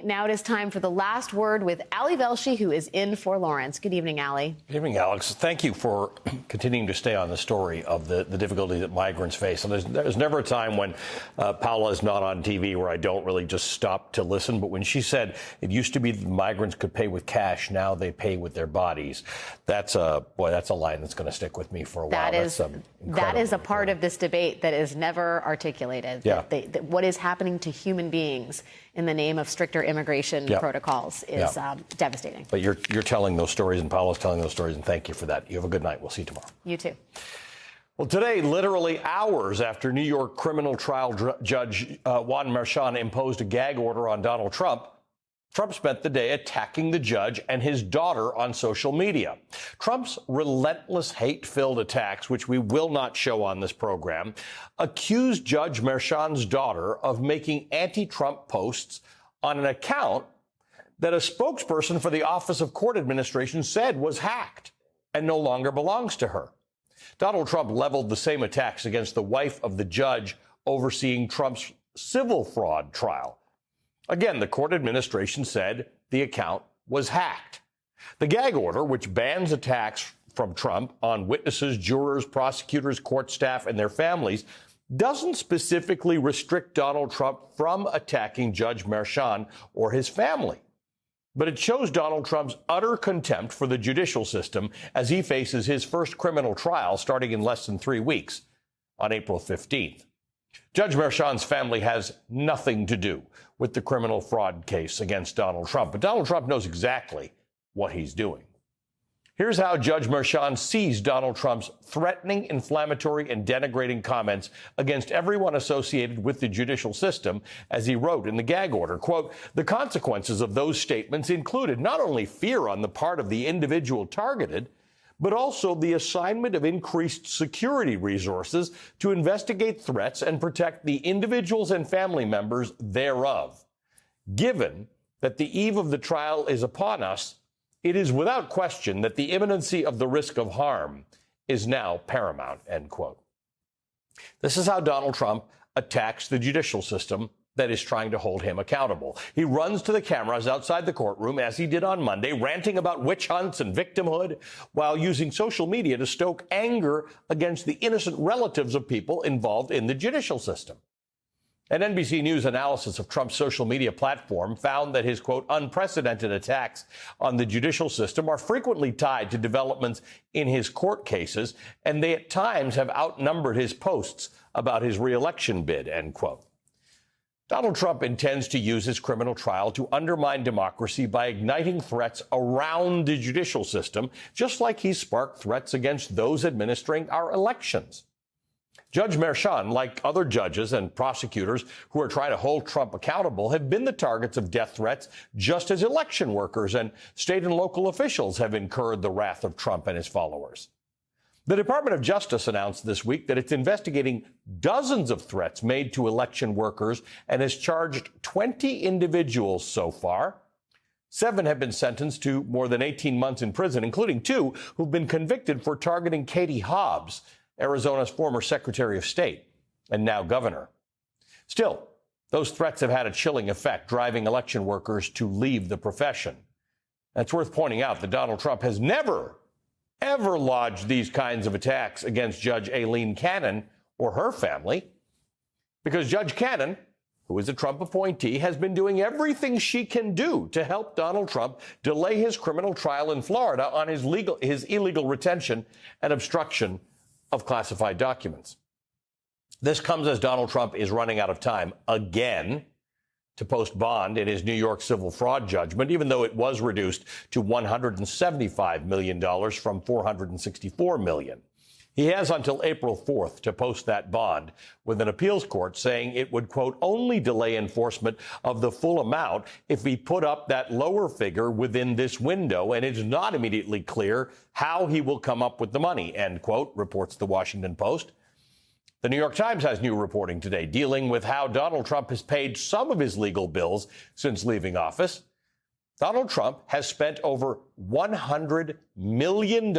Now it is time for the last word with Ali Velshi, who is in for Lawrence. Good evening, Ali. Good evening, Alex. Thank you for continuing to stay on the story of the difficulty that migrants face. And there's never a time when Paula is not on TV where I don't really just stop to listen. But when she said it used to be that migrants could pay with cash, now they pay with their bodies, that's a line that's going to stick with me for a while. That is a part of this debate that is never articulated. Yeah. That what is happening to human beings in the name of stricter immigration protocols is devastating. But you're telling those stories, and Paula's telling those stories, and thank you for that. You have a good night. We'll see you tomorrow. You too. Well, today, literally hours after New York criminal trial judge Juan Merchan imposed a gag order on Donald Trump, Trump spent the day attacking the judge and his daughter on social media. Trump's relentless hate-filled attacks, which we will not show on this program, accused Judge Merchan's daughter of making anti-Trump posts on an account that a spokesperson for the Office of Court Administration said was hacked and no longer belongs to her. Donald Trump leveled the same attacks against the wife of the judge overseeing Trump's civil fraud trial. Again, the court administration said the account was hacked. The gag order, which bans attacks from Trump on witnesses, jurors, prosecutors, court staff, and their families, doesn't specifically restrict Donald Trump from attacking Judge Merchan or his family. But it shows Donald Trump's utter contempt for the judicial system as he faces his first criminal trial starting in less than 3 weeks on April 15th. Judge Merchan's family has nothing to do with the criminal fraud case against Donald Trump, but Donald Trump knows exactly what he's doing. Here's how Judge Merchan sees Donald Trump's threatening, inflammatory, and denigrating comments against everyone associated with the judicial system, as he wrote in the gag order. Quote, the consequences of those statements included not only fear on the part of the individual targeted, but also the assignment of increased security resources to investigate threats and protect the individuals and family members thereof. Given that the eve of the trial is upon us, it is without question that the imminency of the risk of harm is now paramount, end quote. This is how Donald Trump attacks the judicial system that is trying to hold him accountable. He runs to the cameras outside the courtroom, as he did on Monday, ranting about witch hunts and victimhood, while using social media to stoke anger against the innocent relatives of people involved in the judicial system. An NBC News analysis of Trump's social media platform found that his, quote, unprecedented attacks on the judicial system are frequently tied to developments in his court cases, and they at times have outnumbered his posts about his reelection bid, end quote. Donald Trump intends to use his criminal trial to undermine democracy by igniting threats around the judicial system, just like he sparked threats against those administering our elections. Judge Merchan, like other judges and prosecutors who are trying to hold Trump accountable, have been the targets of death threats, just as election workers and state and local officials have incurred the wrath of Trump and his followers. The Department of Justice announced this week that it's investigating dozens of threats made to election workers and has charged 20 individuals so far. 7 have been sentenced to more than 18 months in prison, including 2 who've been convicted for targeting Katie Hobbs, Arizona's former Secretary of State and now governor. Still, those threats have had a chilling effect, driving election workers to leave the profession. It's worth pointing out that Donald Trump has never ever lodged these kinds of attacks against Judge Aileen Cannon or her family, because Judge Cannon, who is a Trump appointee, has been doing everything she can do to help Donald Trump delay his criminal trial in Florida on his illegal retention and obstruction of classified documents. This comes as Donald Trump is running out of time again to post bond in his New York civil fraud judgment, even though it was reduced to $175 million from $464 million. He has until April 4th to post that bond, with an appeals court saying it would, quote, only delay enforcement of the full amount if he put up that lower figure within this window, and it's not immediately clear how he will come up with the money, end quote, reports the Washington Post. The New York Times has new reporting today dealing with how Donald Trump has paid some of his legal bills since leaving office. Donald Trump has spent over $100 million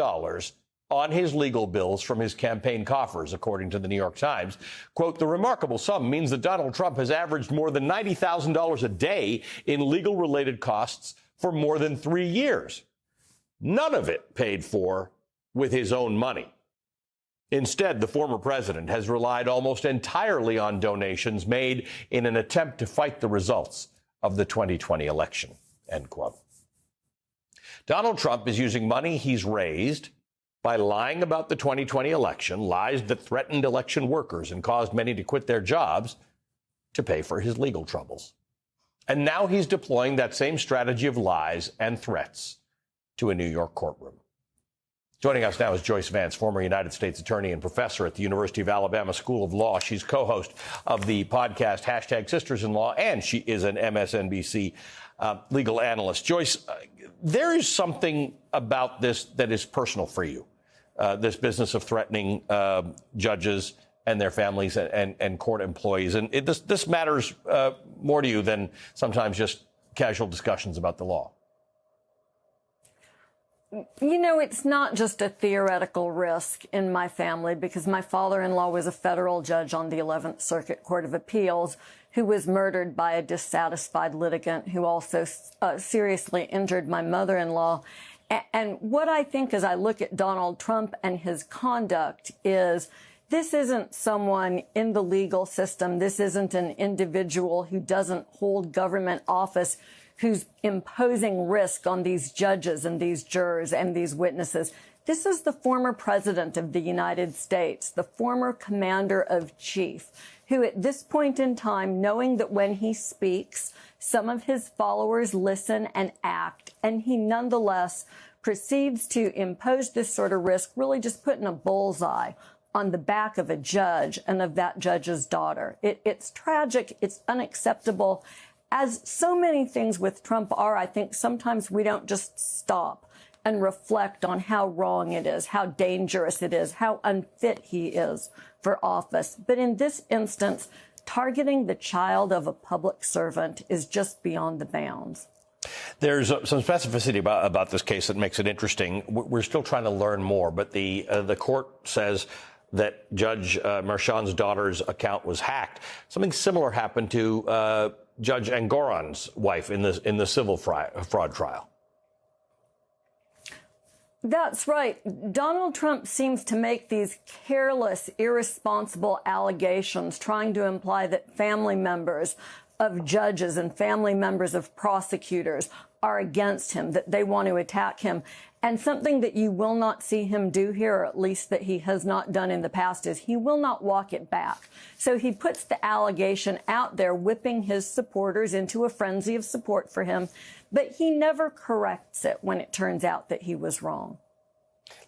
on his legal bills from his campaign coffers, according to the New York Times. Quote, the remarkable sum means that Donald Trump has averaged more than $90,000 a day in legal-related costs for more than 3 years. None of it paid for with his own money. Instead, the former president has relied almost entirely on donations made in an attempt to fight the results of the 2020 election, end quote. Donald Trump is using money he's raised by lying about the 2020 election, lies that threatened election workers and caused many to quit their jobs, to pay for his legal troubles. And now he's deploying that same strategy of lies and threats to a New York courtroom. Joining us now is Joyce Vance, former United States attorney and professor at the University of Alabama School of Law. She's co-host of the podcast #SistersInLaw, and she is an MSNBC legal analyst. Joyce, there is something about this that is personal for you, this business of threatening judges and their families and court employees. And this matters more to you than sometimes just casual discussions about the law. You know, it's not just a theoretical risk in my family, because my father-in-law was a federal judge on the 11th Circuit Court of Appeals who was murdered by a dissatisfied litigant who also seriously injured my mother-in-law. And what I think as I look at Donald Trump and his conduct is this isn't someone in the legal system. This isn't an individual who doesn't hold government office who's imposing risk on these judges and these jurors and these witnesses. This is the former president of the United States, the former commander of chief, who at this point in time, knowing that when he speaks, some of his followers listen and act, and he nonetheless proceeds to impose this sort of risk, really just putting a bullseye on the back of a judge and of that judge's daughter. It's tragic. It's unacceptable. As so many things with Trump are, I think sometimes we don't just stop and reflect on how wrong it is, how dangerous it is, how unfit he is for office. But in this instance, targeting the child of a public servant is just beyond the bounds. There's some specificity about this case that makes it interesting. We're still trying to learn more, but the court says that Judge Merchan's daughter's account was hacked. Something similar happened to Judge Engoron's wife in the civil fraud trial. That's right. Donald Trump seems to make these careless, irresponsible allegations, trying to imply that family members of judges and family members of prosecutors are against him, that they want to attack him. And something that you will not see him do here, or at least that he has not done in the past, is he will not walk it back. So he puts the allegation out there, whipping his supporters into a frenzy of support for him, but he never corrects it when it turns out that he was wrong.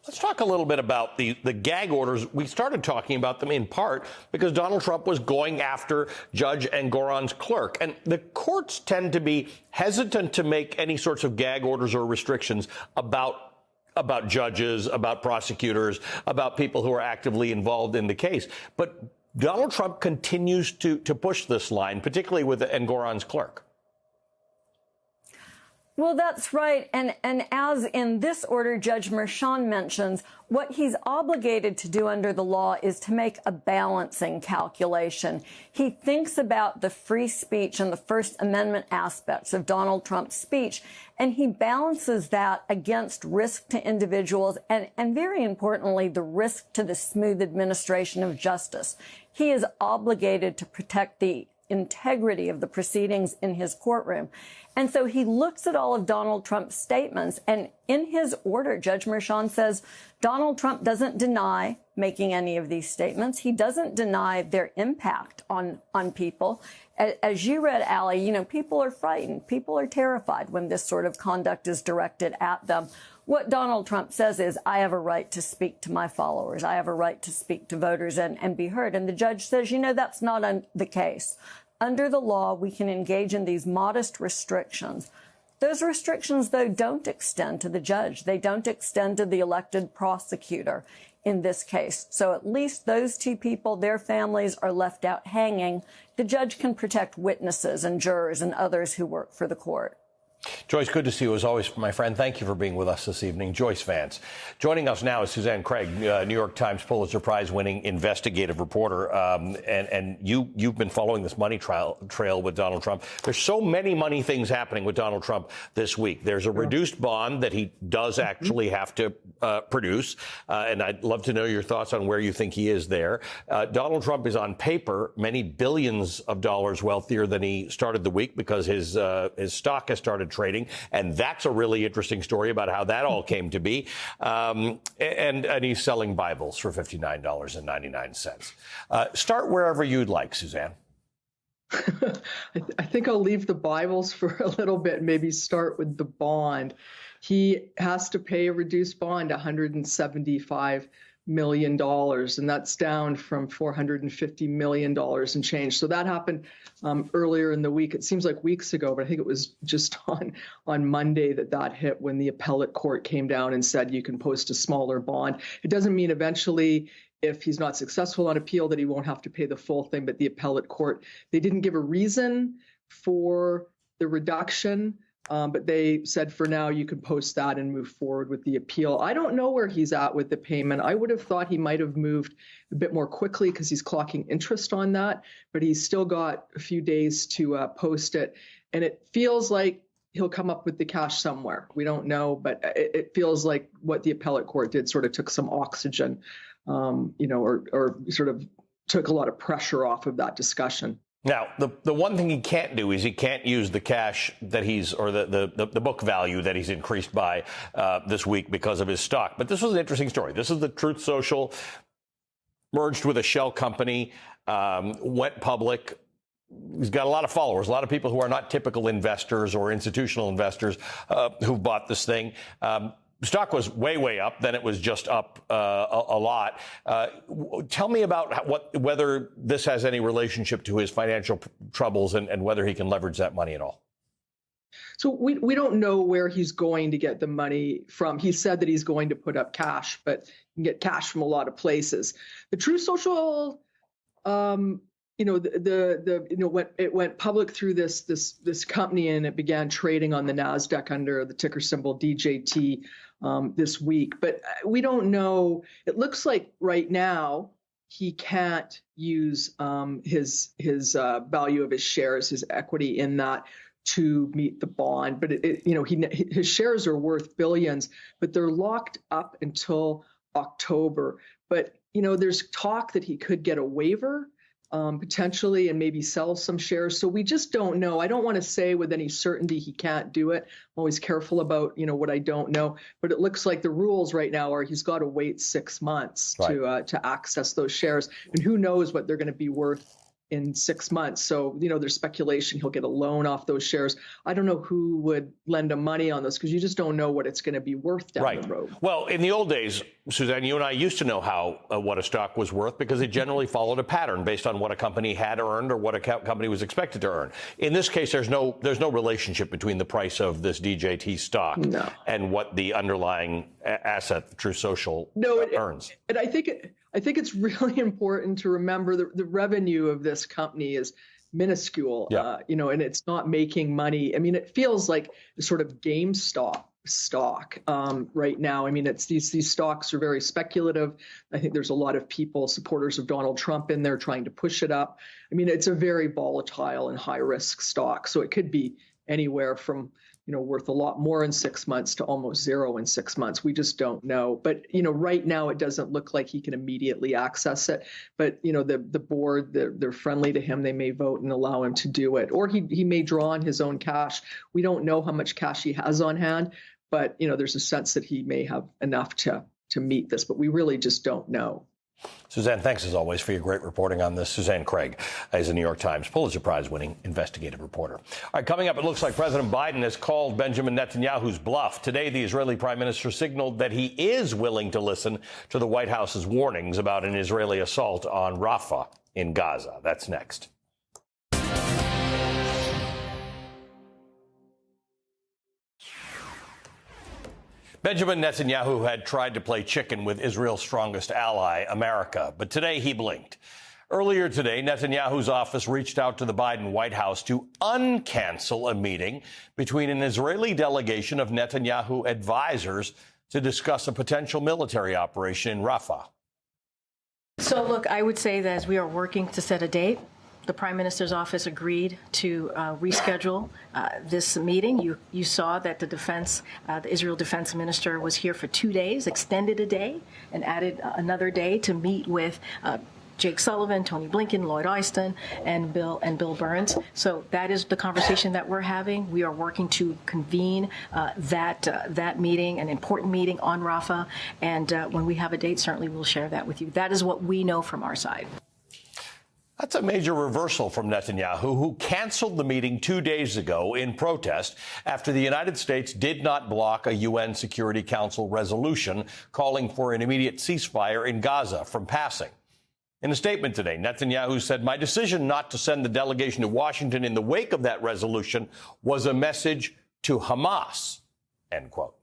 Let's talk a little bit about the gag orders. We started talking about them in part because Donald Trump was going after Judge Engoron's clerk. And the courts tend to be hesitant to make any sorts of gag orders or restrictions about judges, about prosecutors, about people who are actively involved in the case. But Donald Trump continues to push this line, particularly with Engoron's clerk. Well, that's right. And as in this order, Judge Merchan mentions, what he's obligated to do under the law is to make a balancing calculation. He thinks about the free speech and the First Amendment aspects of Donald Trump's speech, and he balances that against risk to individuals and very importantly, the risk to the smooth administration of justice. He is obligated to protect the integrity of the proceedings in his courtroom. And so he looks at all of Donald Trump's statements, and in his order, Judge Merchan says Donald Trump doesn't deny making any of these statements. He doesn't deny their impact on people. As you read, Allie, you know, people are frightened. People are terrified when this sort of conduct is directed at them. What Donald Trump says is, I have a right to speak to my followers. I have a right to speak to voters and be heard. And the judge says, you know, that's not the case. Under the law, we can engage in these modest restrictions. Those restrictions, though, don't extend to the judge. They don't extend to the elected prosecutor in this case. So at least those two people, their families are left out hanging. The judge can protect witnesses and jurors and others who work for the court. Joyce, good to see you as always, my friend. Thank you for being with us this evening. Joyce Vance. Joining us now is Suzanne Craig, New York Times Pulitzer Prize-winning investigative reporter. And you've been following this money trail with Donald Trump. There's so many money things happening with Donald Trump this week. There's a reduced bond that he does actually have to produce. And I'd love to know your thoughts on where you think he is there. Donald Trump is on paper many billions of dollars wealthier than he started the week because his stock has started trading, and that's a really interesting story about how that all came to be. And he's selling Bibles for $59.99. Start wherever you'd like, Suzanne. I think I'll leave the Bibles for a little bit, maybe start with the bond. He has to pay a reduced bond, $175 million, and that's down from $450 million and change. So that happened earlier in the week. It seems like weeks ago, but I think it was just on Monday that hit, when the appellate court came down and said you can post a smaller bond. It doesn't mean eventually, if he's not successful on appeal, that he won't have to pay the full thing. But the appellate court, they didn't give a reason for the reduction. But they said for now you can post that and move forward with the appeal. I don't know where he's at with the payment. I would have thought he might have moved a bit more quickly because he's clocking interest on that, but he's still got a few days to post it. And it feels like he'll come up with the cash somewhere. We don't know, but it feels like what the appellate court did sort of took some oxygen, or sort of took a lot of pressure off of that discussion. Now, the one thing he can't do is he can't use the cash that the book value that he's increased by this week because of his stock. But this was an interesting story. This is the Truth Social merged with a shell company, went public. He's got a lot of followers, a lot of people who are not typical investors or institutional investors who bought this thing. Stock was way up. Then it was just up a lot. Tell me about whether this has any relationship to his financial troubles and whether he can leverage that money at all. So we don't know where he's going to get the money from. He said that he's going to put up cash, but you can get cash from a lot of places. The Truth Social, it went public through this company, and it began trading on the NASDAQ under the ticker symbol DJT this week. But we don't know. It looks like right now he can't use his value of his shares, his equity in that, to meet the bond. But his shares are worth billions, but they're locked up until October. But there's talk that he could get a waiver potentially and maybe sell some shares. So we just don't know. I don't want to say with any certainty he can't do it. I'm always careful about, what I don't know. But it looks like the rules right now are he's got to wait 6 months to access those shares. And who knows what they're going to be worth in 6 months. So, there's speculation he'll get a loan off those shares. I don't know who would lend him money on those because you just don't know what it's going to be worth down the road. Well, in the old days, Suzanne, you and I used to know what a stock was worth because it generally followed a pattern based on what a company had earned or what a company was expected to earn. In this case, there's no relationship between the price of this DJT stock and what the underlying asset, Truth Social, earns. And I think it's really important to remember the revenue of this company is minuscule, and it's not making money. I mean, it feels like a sort of GameStop stock right now. I mean, it's these stocks are very speculative. I think there's a lot of people, supporters of Donald Trump, in there trying to push it up. I mean, it's a very volatile and high risk stock. So it could be anywhere from worth a lot more in 6 months to almost zero in 6 months. We just don't know. But, right now it doesn't look like he can immediately access it. But, the board, they're friendly to him. They may vote and allow him to do it. Or he may draw on his own cash. We don't know how much cash he has on hand. But, there's a sense that he may have enough to meet this. But we really just don't know. Suzanne, thanks as always for your great reporting on this. Suzanne Craig is a New York Times Pulitzer Prize-winning investigative reporter. All right, coming up, it looks like President Biden has called Benjamin Netanyahu's bluff. Today, the Israeli prime minister signaled that he is willing to listen to the White House's warnings about an Israeli assault on Rafah in Gaza. That's next. Benjamin Netanyahu had tried to play chicken with Israel's strongest ally, America, but today he blinked. Earlier today, Netanyahu's office reached out to the Biden White House to uncancel a meeting between an Israeli delegation of Netanyahu advisors to discuss a potential military operation in Rafah. So, look, I would say that as we are working to set a date, the Prime Minister's office agreed to reschedule this meeting. You saw that the Israel Defense Minister was here for 2 days, extended a day, and added another day to meet with Jake Sullivan, Tony Blinken, Lloyd Austin, and Bill Burns. So that is the conversation that we're having. We are working to convene that meeting, an important meeting on Rafah. And when we have a date, certainly we'll share that with you. That is what we know from our side. That's a major reversal from Netanyahu, who canceled the meeting 2 days ago in protest after the United States did not block a UN Security Council resolution calling for an immediate ceasefire in Gaza from passing. In a statement today, Netanyahu said, "My decision not to send the delegation to Washington in the wake of that resolution was a message to Hamas," end quote.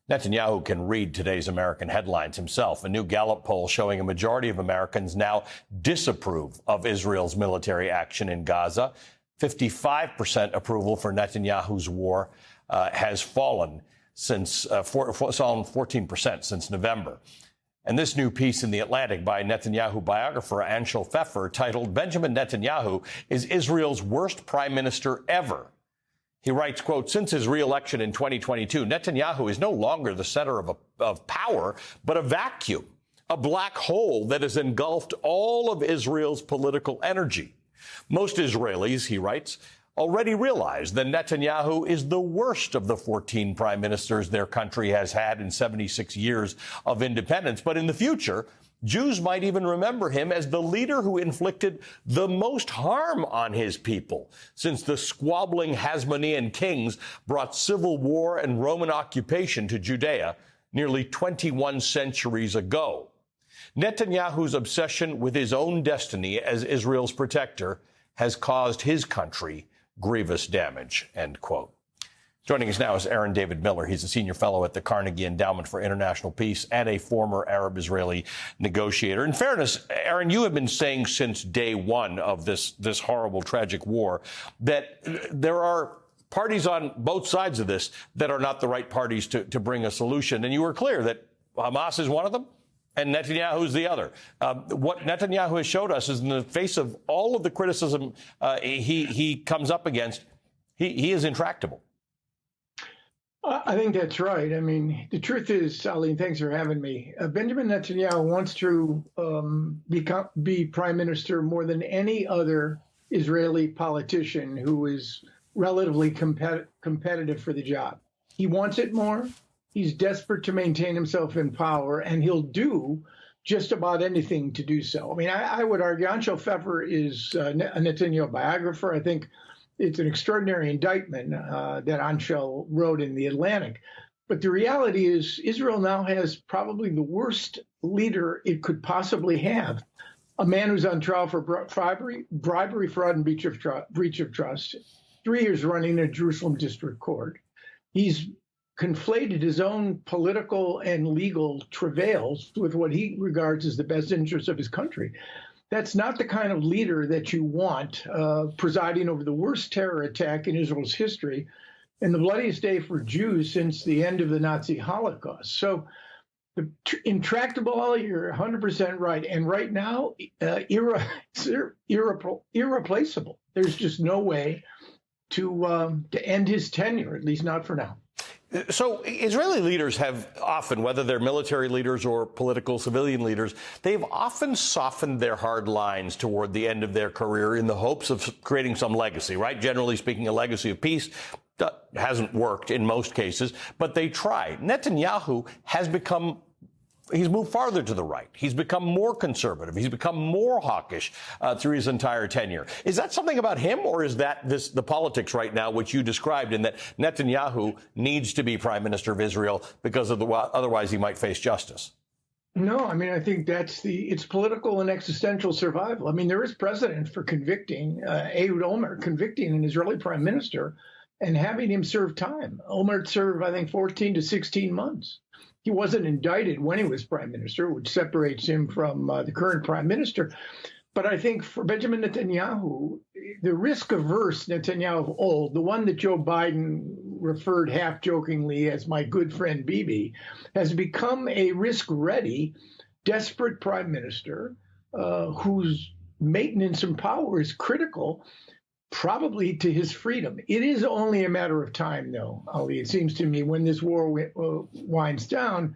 Netanyahu can read today's American headlines himself. A new Gallup poll showing a majority of Americans now disapprove of Israel's military action in Gaza. 55% approval for Netanyahu's war has fallen since 14% since November. And this new piece in The Atlantic by Netanyahu biographer Anshel Pfeffer, titled "Benjamin Netanyahu is Israel's worst prime minister ever." He writes, quote, "Since his re-election in 2022, Netanyahu is no longer the center of power, but a vacuum, a black hole that has engulfed all of Israel's political energy. Most Israelis," he writes, "already realize that Netanyahu is the worst of the 14 prime ministers their country has had in 76 years of independence. But in the future, Jews might even remember him as the leader who inflicted the most harm on his people, since the squabbling Hasmonean kings brought civil war and Roman occupation to Judea nearly 21 centuries ago. Netanyahu's obsession with his own destiny as Israel's protector has caused his country grievous damage," end quote. Joining us now is Aaron David Miller. He's a senior fellow at the Carnegie Endowment for International Peace and a former Arab-Israeli negotiator. In fairness, Aaron, you have been saying since day one of this horrible, tragic war that there are parties on both sides of this that are not the right parties to bring a solution. And you were clear that Hamas is one of them and Netanyahu is the other. What Netanyahu has showed us is, in the face of all of the criticism he comes up against, he is intractable. I think that's right. I mean, the truth is, Eileen, thanks for having me. Benjamin Netanyahu wants to be prime minister more than any other Israeli politician who is relatively competitive for the job. He wants it more. He's desperate to maintain himself in power, and he'll do just about anything to do so. I mean, I would argue Anshel Pfeffer is a Netanyahu biographer. I think it's an extraordinary indictment that Anshel wrote in The Atlantic. But the reality is Israel now has probably the worst leader it could possibly have, a man who's on trial for bribery, fraud, and breach of trust, 3 years running in a Jerusalem district court. He's conflated his own political and legal travails with what he regards as the best interests of his country. That's not the kind of leader that you want presiding over the worst terror attack in Israel's history and the bloodiest day for Jews since the end of the Nazi Holocaust. So intractable, you're 100% right. And right now, irreplaceable. There's just no way to end his tenure, at least not for now. So Israeli leaders have often, whether they're military leaders or political civilian leaders, they've often softened their hard lines toward the end of their career in the hopes of creating some legacy, right? Generally speaking, a legacy of peace. That hasn't worked in most cases, but they try. Netanyahu has he's moved farther to the right. He's become more conservative. He's become more hawkish through his entire tenure. Is that something about him, or is that the politics right now, which you described, in that Netanyahu needs to be prime minister of Israel because otherwise he might face justice? No, I mean, I think it's political and existential survival. I mean, there is precedent for convicting Ehud Olmert, convicting an Israeli prime minister and having him serve time. Olmert served, I think, 14 to 16 months. He wasn't indicted when he was prime minister, which separates him from the current prime minister. But I think for Benjamin Netanyahu, the risk-averse Netanyahu of old, the one that Joe Biden referred half-jokingly as my good friend Bibi, has become a risk-ready, desperate prime minister whose maintenance in power is critical, probably to his freedom. It is only a matter of time, though, Ali, it seems to me, when this war winds down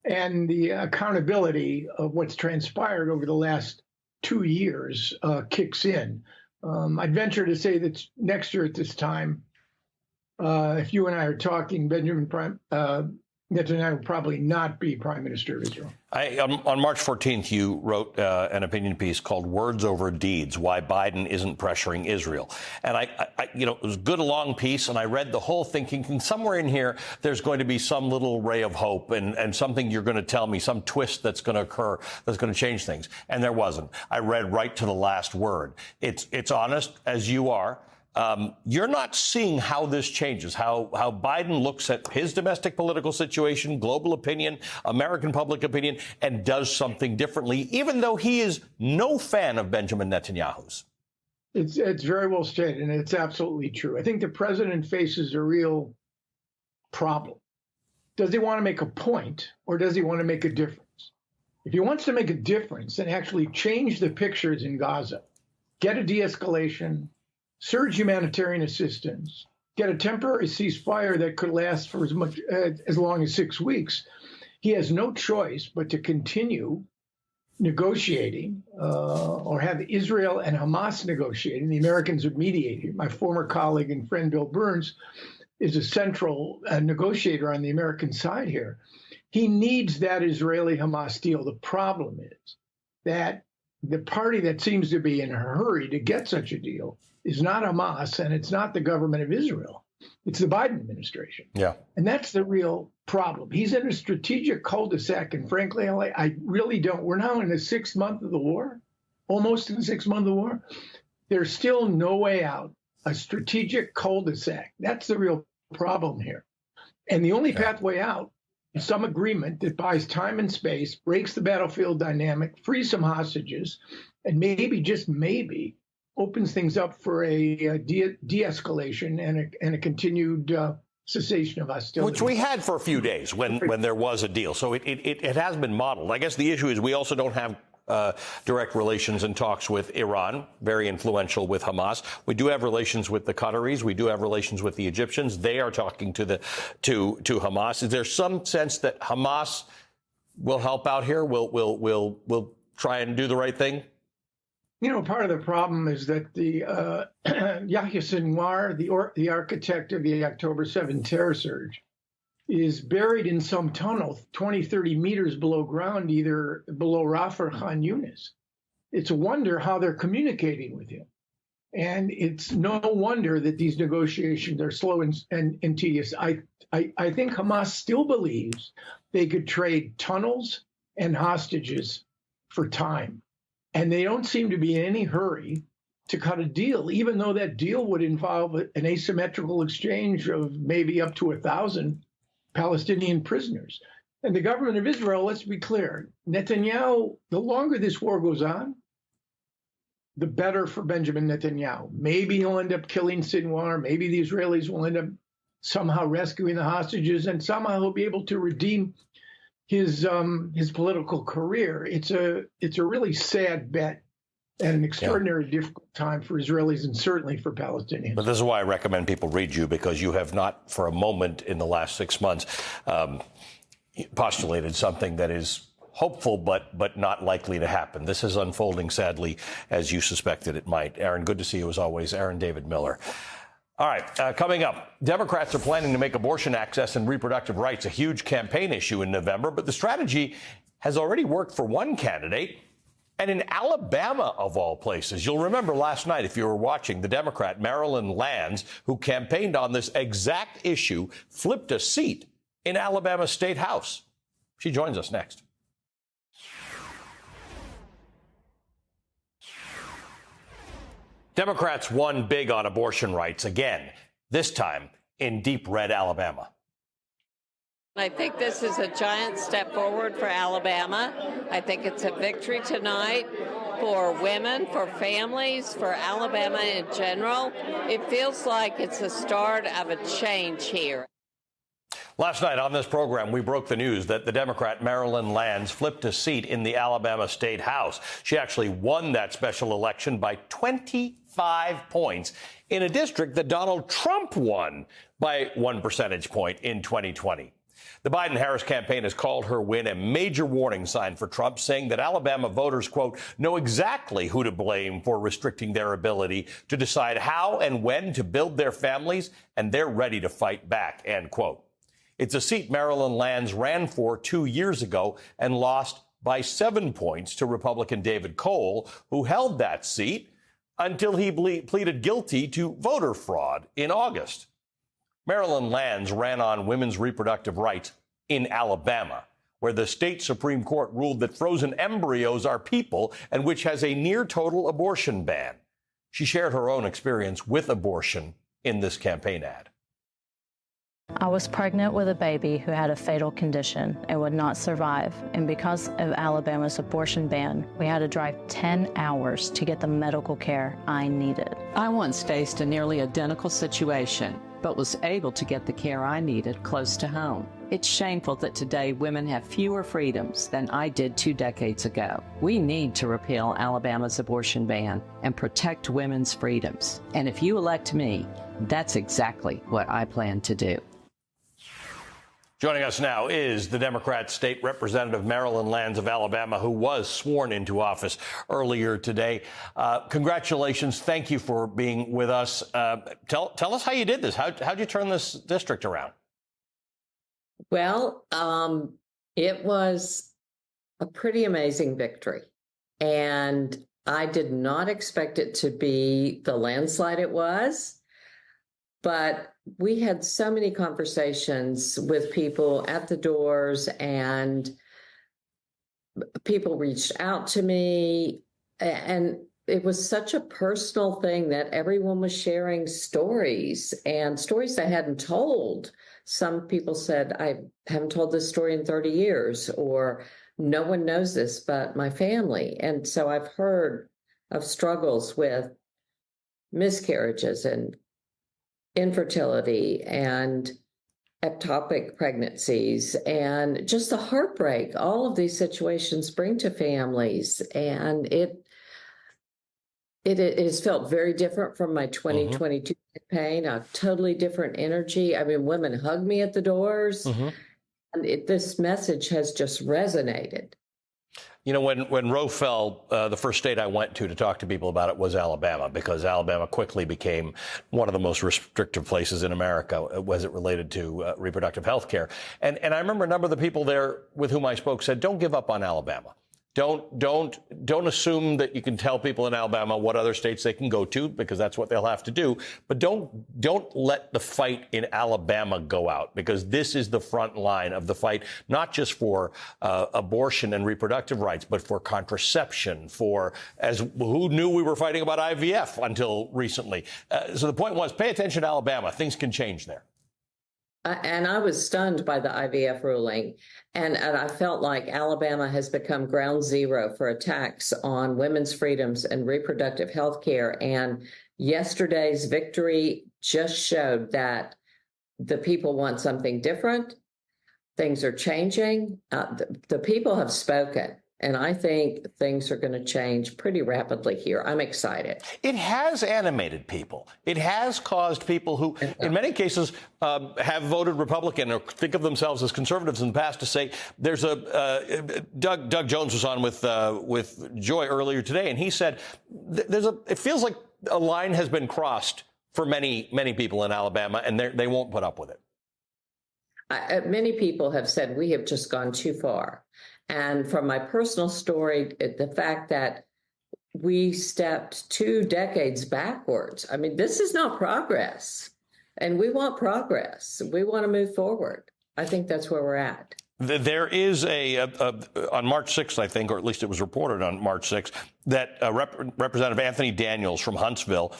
and the accountability of what's transpired over the last 2 years kicks in. I'd venture to say that next year at this time, if you and I are talking, Netanyahu will probably not be prime minister of Israel. On March 14th, you wrote an opinion piece called "Words Over Deeds: Why Biden Isn't Pressuring Israel," and it was a good long piece, and I read the whole thing, thinking somewhere in here there's going to be some little ray of hope and something you're going to tell me, some twist that's going to occur that's going to change things, and there wasn't. I read right to the last word. It's honest as you are. You're not seeing how this changes, how Biden looks at his domestic political situation, global opinion, American public opinion, and does something differently, even though he is no fan of Benjamin Netanyahu's. It's very well stated, and it's absolutely true. I think the president faces a real problem. Does he want to make a point, or does he want to make a difference? If he wants to make a difference and actually change the pictures in Gaza, get a de-escalation, surge humanitarian assistance, get a temporary ceasefire that could last for as long as 6 weeks, he has no choice but to continue negotiating or have Israel and Hamas negotiating. The Americans are mediating. My former colleague and friend Bill Burns is a central negotiator on the American side here. He needs that Israeli-Hamas deal. The problem is that the party that seems to be in a hurry to get such a deal is not Hamas, and it's not the government of Israel. It's the Biden administration. Yeah. And that's the real problem. He's in a strategic cul-de-sac, and frankly, I really don't. We're now in the 6th month of the war, almost in the 6th month of the war. There's still no way out, a strategic cul-de-sac. That's the real problem here. And the only pathway out is some agreement that buys time and space, breaks the battlefield dynamic, frees some hostages, and maybe, just maybe, opens things up for a de-escalation and a continued cessation of hostility. Which we had for a few days when there was a deal. So it has been modeled. I guess the issue is we also don't have direct relations and talks with Iran, very influential with Hamas. We do have relations with the Qataris. We do have relations with the Egyptians. They are talking to Hamas. Is there some sense that Hamas will help out here? Will try and do the right thing? You know, part of the problem is that the Yahya Sinwar, the architect of the October 7 terror surge, is buried in some tunnel 20, 30 meters below ground, either below Rafah or Khan Yunis. It's a wonder how they're communicating with him. And it's no wonder that these negotiations are slow and tedious. I think Hamas still believes they could trade tunnels and hostages for time. And they don't seem to be in any hurry to cut a deal, even though that deal would involve an asymmetrical exchange of maybe up to 1,000 Palestinian prisoners. And the government of Israel, let's be clear, Netanyahu, the longer this war goes on, the better for Benjamin Netanyahu. Maybe he'll end up killing Sinwar. Maybe the Israelis will end up somehow rescuing the hostages, and somehow he'll be able to redeem his political career. It's a really sad bet and an extraordinarily difficult time for Israelis and certainly for Palestinians. But this is why I recommend people read you, because you have not for a moment in the last 6 months postulated something that is hopeful but not likely to happen. This is unfolding, sadly, as you suspected it might. Aaron, good to see you as always. Aaron David Miller. All right, coming up, Democrats are planning to make abortion access and reproductive rights a huge campaign issue in November, but the strategy has already worked for one candidate. And in Alabama, of all places, you'll remember last night, if you were watching, the Democrat Marilyn Lands, who campaigned on this exact issue, flipped a seat in Alabama State House. She joins us next. Democrats won big on abortion rights again, this time in deep red Alabama. I think this is a giant step forward for Alabama. I think it's a victory tonight for women, for families, for Alabama in general. It feels like it's the start of a change here. Last night on this program, we broke the news that the Democrat Marilyn Lands flipped a seat in the Alabama State House. She actually won that special election by 25 points in a district that Donald Trump won by 1 percentage point in 2020. The Biden-Harris campaign has called her win a major warning sign for Trump, saying that Alabama voters, quote, know exactly who to blame for restricting their ability to decide how and when to build their families, and they're ready to fight back, end quote. It's a seat Marilyn Lands ran for 2 years ago and lost by 7 points to Republican David Cole, who held that seat until he pleaded guilty to voter fraud in August. Marilyn Lands ran on women's reproductive rights in Alabama, where the state Supreme Court ruled that frozen embryos are people and which has a near total abortion ban. She shared her own experience with abortion in this campaign ad. I was pregnant with a baby who had a fatal condition and would not survive. And because of Alabama's abortion ban, we had to drive 10 hours to get the medical care I needed. I once faced a nearly identical situation, but was able to get the care I needed close to home. It's shameful that today women have fewer freedoms than I did 2 decades ago. We need to repeal Alabama's abortion ban and protect women's freedoms. And if you elect me, that's exactly what I plan to do. Joining us now is the Democrat State Representative Marilyn Lands of Alabama, who was sworn into office earlier today. Congratulations. Thank you for being with us. Tell us how you did this. How'd you turn this district around? Well, it was a pretty amazing victory. And I did not expect it to be the landslide it was. But we had so many conversations with people at the doors, and people reached out to me. And it was such a personal thing that everyone was sharing stories, and stories I hadn't told. Some people said, I haven't told this story in 30 years, or no one knows this but my family. And so I've heard of struggles with miscarriages and infertility and ectopic pregnancies and just the heartbreak all of these situations bring to families. And it has felt very different from my 2022 campaign, a totally different energy. I mean, women hug me at the doors, and this message has just resonated. You know, when Roe fell, the first state I went to talk to people about it was Alabama, because Alabama quickly became one of the most restrictive places in America as it related to reproductive health care. And I remember a number of the people there with whom I spoke said, don't give up on Alabama. Don't assume that you can tell people in Alabama what other states they can go to, because that's what they'll have to do. But don't let the fight in Alabama go out, because this is the front line of the fight, not just for abortion and reproductive rights, but for contraception, who knew we were fighting about IVF until recently. So the point was, pay attention to Alabama. Things can change there. And I was stunned by the IVF ruling. And I felt like Alabama has become ground zero for attacks on women's freedoms and reproductive health care. And yesterday's victory just showed that the people want something different. Things are changing. The people have spoken. And I think things are going to change pretty rapidly here. I'm excited. It has animated people. It has caused people who, in many cases, have voted Republican or think of themselves as conservatives in the past to say, there's Doug Jones was on with Joy earlier today, and he said, it feels like a line has been crossed for many people in Alabama, and they won't put up with it. Many people have said we have just gone too far. And from my personal story, the fact that we stepped 2 decades backwards, I mean, this is not progress. And we want progress. We want to move forward. I think that's where we're at. There is on March 6th, I think, or at least it was reported on March 6th, that Representative Anthony Daniels from Huntsville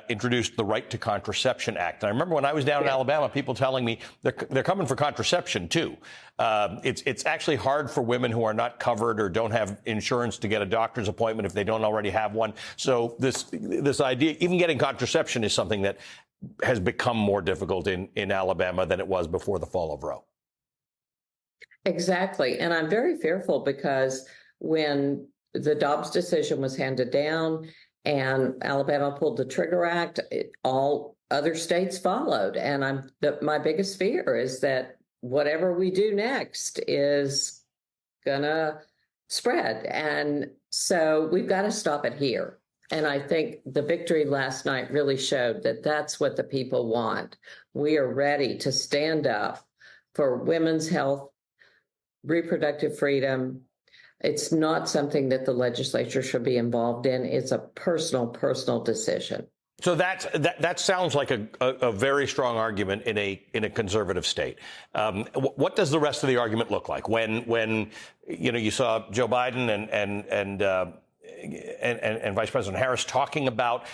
introduced the Right to Contraception Act. And I remember when I was down in Alabama, people telling me they're coming for contraception, too. It's actually hard for women who are not covered or don't have insurance to get a doctor's appointment if they don't already have one. So this idea, even getting contraception, is something that has become more difficult in Alabama than it was before the fall of Roe. Exactly. And I'm very fearful because when the Dobbs decision was handed down and Alabama pulled the Trigger Act, all other states followed. And my biggest fear is that whatever we do next is going to spread. And so we've got to stop it here. And I think the victory last night really showed that that's what the people want. We are ready to stand up for women's health, reproductive freedom. It's not something that the legislature should be involved in. It's a personal decision. So that sounds like a very strong argument in a conservative state. What does the rest of the argument look like when you saw Joe Biden and Vice President Harris talking about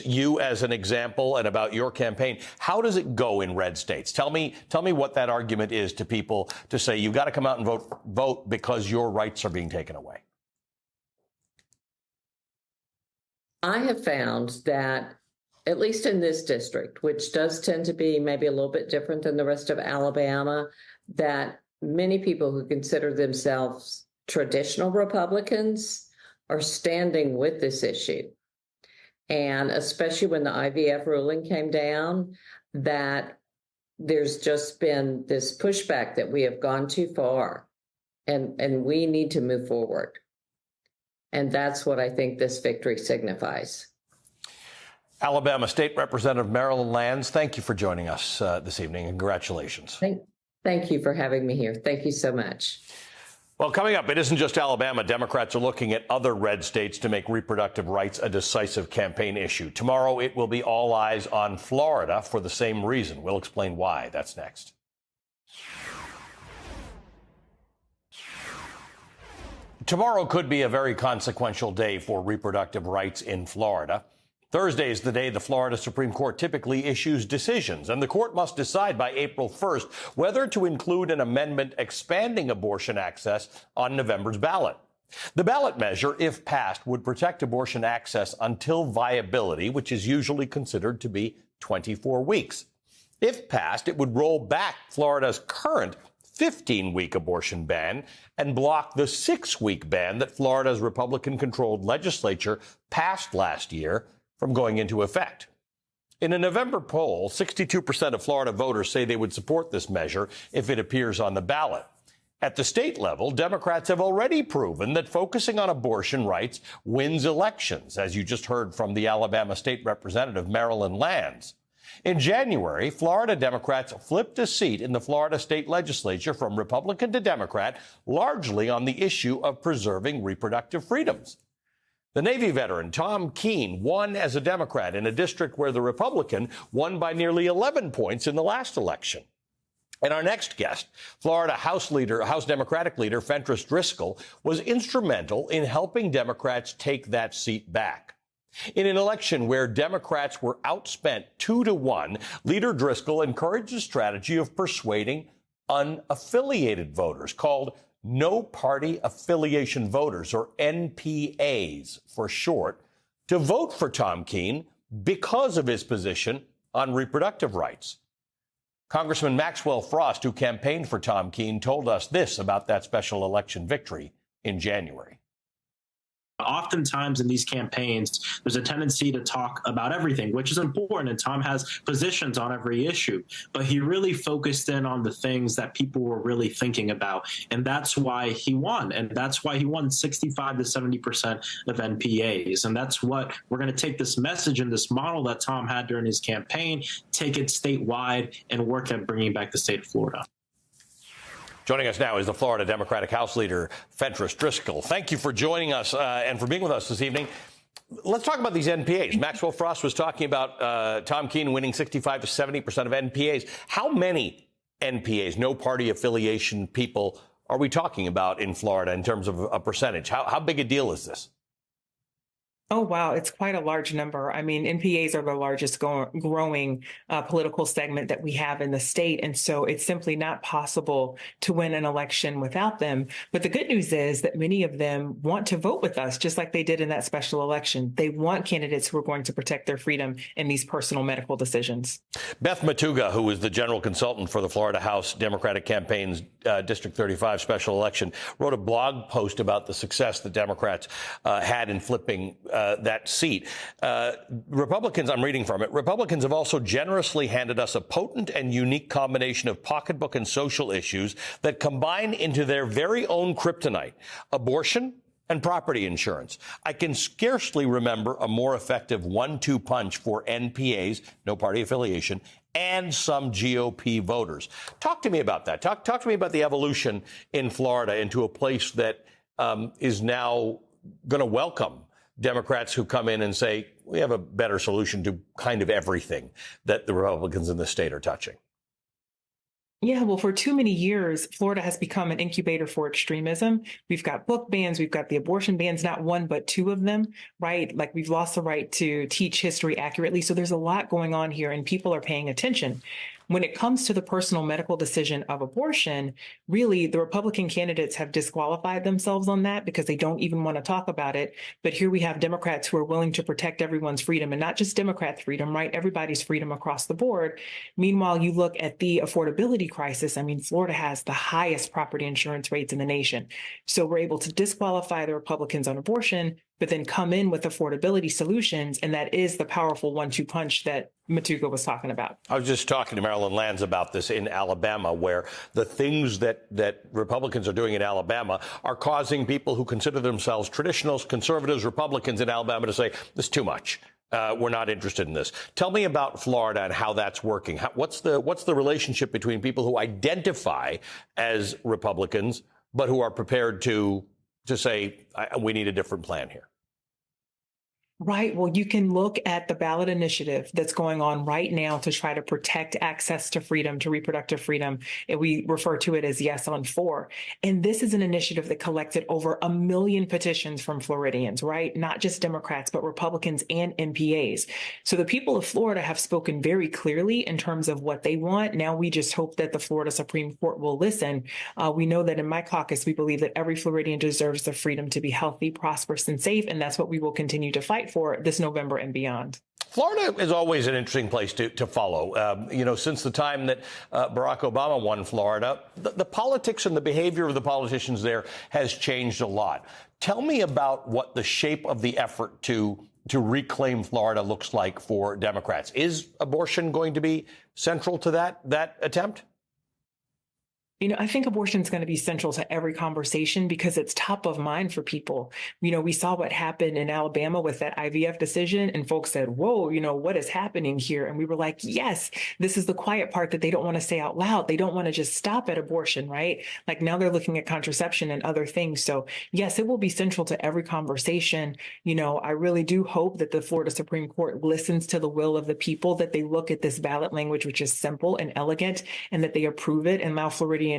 you as an example and about your campaign? How does it go in red states? Tell me what that argument is to people to say you've got to come out and vote because your rights are being taken away. I have found that, at least in this district, which does tend to be maybe a little bit different than the rest of Alabama, that many people who consider themselves traditional Republicans are standing with this issue. And especially when the IVF ruling came down, that there's just been this pushback that we have gone too far and we need to move forward. And that's what I think this victory signifies. Alabama State Representative Marilyn Lands, thank you for joining us this evening, and congratulations. Thank you for having me here. Thank you so much. Well, coming up, it isn't just Alabama. Democrats are looking at other red states to make reproductive rights a decisive campaign issue. Tomorrow, it will be all eyes on Florida for the same reason. We'll explain why. That's next. Tomorrow could be a very consequential day for reproductive rights in Florida. Thursday is the day the Florida Supreme Court typically issues decisions, and the court must decide by April 1st whether to include an amendment expanding abortion access on November's ballot. The ballot measure, if passed, would protect abortion access until viability, which is usually considered to be 24 weeks. If passed, it would roll back Florida's current 15-week abortion ban and block the 6-week ban that Florida's Republican-controlled legislature passed last year from going into effect. In a November poll, 62% of Florida voters say they would support this measure if it appears on the ballot. At the state level, Democrats have already proven that focusing on abortion rights wins elections, as you just heard from the Alabama State Representative Marilyn Lands. In January, Florida Democrats flipped a seat in the Florida state legislature from Republican to Democrat, largely on the issue of preserving reproductive freedoms. The Navy veteran Tom Keene won as a Democrat in a district where the Republican won by nearly 11 points in the last election. And our next guest, Florida House Democratic leader Fentrice Driscoll, was instrumental in helping Democrats take that seat back. In an election where Democrats were outspent 2-1, Leader Driscoll encouraged a strategy of persuading unaffiliated voters called No Party Affiliation Voters, or NPAs for short, to vote for Tom Keene because of his position on reproductive rights. Congressman Maxwell Frost, who campaigned for Tom Keene, told us this about that special election victory in January. Oftentimes in these campaigns, there's a tendency to talk about everything, which is important, and Tom has positions on every issue. But he really focused in on the things that people were really thinking about, and that's why he won. And that's why he won 65 to 70% of NPAs. And that's what we're going to take this message and this model that Tom had during his campaign, take it statewide, and work at bringing back the state of Florida. Joining us now is the Florida Democratic House leader, Fentrice Driscoll. Thank you for joining us and for being with us this evening. Let's talk about these NPAs. Maxwell Frost was talking about Tom Keene winning 65 to 70% of NPAs. How many NPAs, no party affiliation people, are we talking about in Florida in terms of a percentage? How big a deal is this? Oh, wow. It's quite a large number. I mean, NPAs are the largest growing political segment that we have in the state. And so it's simply not possible to win an election without them. But the good news is that many of them want to vote with us, just like they did in that special election. They want candidates who are going to protect their freedom in these personal medical decisions. Beth Matuga, who is the general consultant for the Florida House Democratic Campaign's District 35 special election, wrote a blog post about the success the Democrats had in flipping that seat. Republicans, I'm reading from it, Republicans have also generously handed us a potent and unique combination of pocketbook and social issues that combine into their very own kryptonite: abortion and property insurance. I can scarcely remember a more effective 1-2 punch for NPAs, no party affiliation, and some GOP voters. Talk to me about that. Talk to me about the evolution in Florida into a place that is now going to welcome Democrats who come in and say, we have a better solution to kind of everything that the Republicans in the state are touching. Yeah, well, for too many years, Florida has become an incubator for extremism. We've got book bans, we've got the abortion bans, not one, but two of them, right? Like, we've lost the right to teach history accurately. So there's a lot going on here, and people are paying attention. When it comes to the personal medical decision of abortion, really, the Republican candidates have disqualified themselves on that because they don't even want to talk about it. But here we have Democrats who are willing to protect everyone's freedom, and not just Democrats' freedom, right? Everybody's freedom across the board. Meanwhile, you look at the affordability crisis. I mean, Florida has the highest property insurance rates in the nation. So we're able to disqualify the Republicans on abortion, but then come in with affordability solutions. And that is the powerful 1-2 punch that Matuga was talking about. I was just talking to Marilyn Lands about this in Alabama, where the things that Republicans are doing in Alabama are causing people who consider themselves traditionals, conservatives, Republicans in Alabama to say, this is too much. We're not interested in this. Tell me about Florida and how that's working. What's the relationship between people who identify as Republicans, but who are prepared to say, we need a different plan here? Right. Well, you can look at the ballot initiative that's going on right now to try to protect access to freedom, to reproductive freedom. And we refer to it as Yes on 4. And this is an initiative that collected over 1 million petitions from Floridians, right? Not just Democrats, but Republicans and NPAs. So the people of Florida have spoken very clearly in terms of what they want. Now we just hope that the Florida Supreme Court will listen. We know that in my caucus, we believe that every Floridian deserves the freedom to be healthy, prosperous, and safe. And that's what we will continue to fight for this November and beyond. Florida is always an interesting place to follow. Since the time that Barack Obama won Florida, the politics and the behavior of the politicians there has changed a lot. Tell me about what the shape of the effort to reclaim Florida looks like for Democrats. Is abortion going to be central to that attempt? I think abortion is going to be central to every conversation because it's top of mind for people. We saw what happened in Alabama with that IVF decision, and folks said, whoa, what is happening here? And we were like, yes, this is the quiet part that they don't want to say out loud. They don't want to just stop at abortion, right? Like, now they're looking at contraception and other things. So yes, it will be central to every conversation. I really do hope that the Florida Supreme Court listens to the will of the people, that they look at this ballot language, which is simple and elegant, and that they approve it and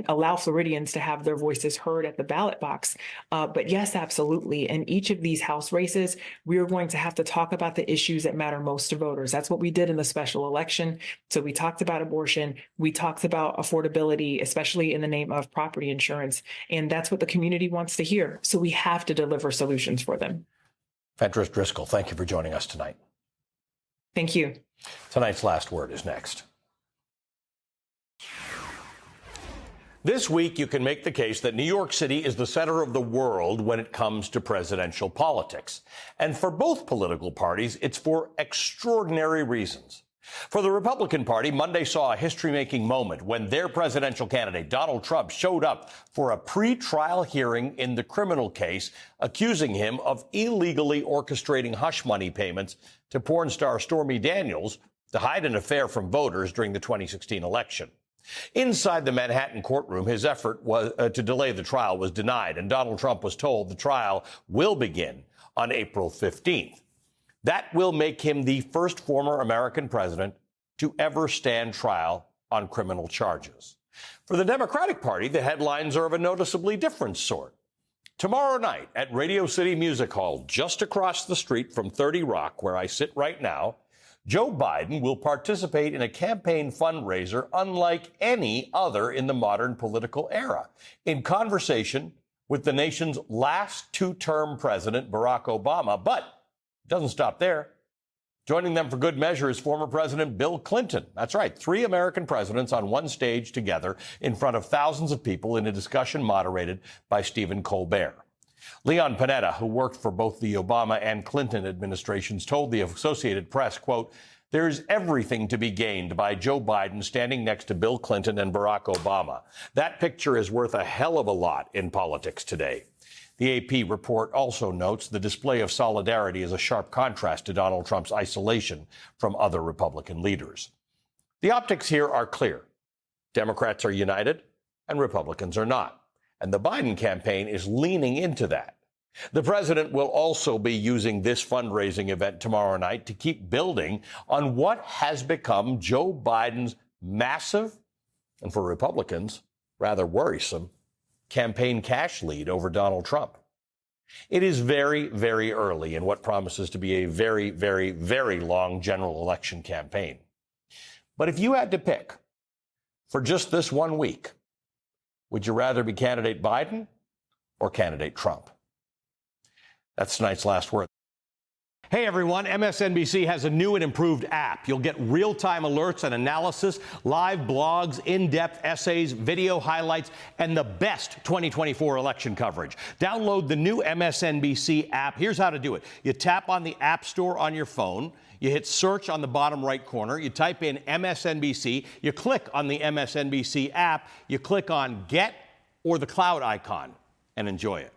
allow Floridians to have their voices heard at the ballot box. But yes, absolutely. In each of these House races, we are going to have to talk about the issues that matter most to voters. That's what we did in the special election. So we talked about abortion. We talked about affordability, especially in the name of property insurance. And that's what the community wants to hear. So we have to deliver solutions for them. Fentrice Driscoll, thank you for joining us tonight. Thank you. Tonight's Last Word is next. This week, you can make the case that New York City is the center of the world when it comes to presidential politics. And for both political parties, it's for extraordinary reasons. For the Republican Party, Monday saw a history-making moment when their presidential candidate, Donald Trump, showed up for a pre-trial hearing in the criminal case accusing him of illegally orchestrating hush money payments to porn star Stormy Daniels to hide an affair from voters during the 2016 election. Inside the Manhattan courtroom, his effort to delay the trial was denied, and Donald Trump was told the trial will begin on April 15th. That will make him the first former American president to ever stand trial on criminal charges. For the Democratic Party, the headlines are of a noticeably different sort. Tomorrow night at Radio City Music Hall, just across the street from 30 Rock, where I sit right now, Joe Biden will participate in a campaign fundraiser unlike any other in the modern political era, in conversation with the nation's last two-term president, Barack Obama. But it doesn't stop there. Joining them for good measure is former President Bill Clinton. That's right, 3 American presidents on one stage together in front of thousands of people in a discussion moderated by Stephen Colbert. Leon Panetta, who worked for both the Obama and Clinton administrations, told the Associated Press, quote, "There's everything to be gained by Joe Biden standing next to Bill Clinton and Barack Obama. That picture is worth a hell of a lot in politics today." The AP report also notes the display of solidarity is a sharp contrast to Donald Trump's isolation from other Republican leaders. The optics here are clear. Democrats are united and Republicans are not. And the Biden campaign is leaning into that. The president will also be using this fundraising event tomorrow night to keep building on what has become Joe Biden's massive, and for Republicans, rather worrisome, campaign cash lead over Donald Trump. It is very, very early in what promises to be a very, very, very long general election campaign. But if you had to pick for just this 1 week, would you rather be candidate Biden or candidate Trump? That's tonight's last word. Hey everyone, MSNBC has a new and improved app. You'll get real-time alerts and analysis, live blogs, in-depth essays, video highlights, and the best 2024 election coverage. Download the new MSNBC app. Here's how to do it. You tap on the App Store on your phone. You hit search on the bottom right corner. You type in MSNBC. You click on the MSNBC app. You click on Get or the cloud icon and enjoy it.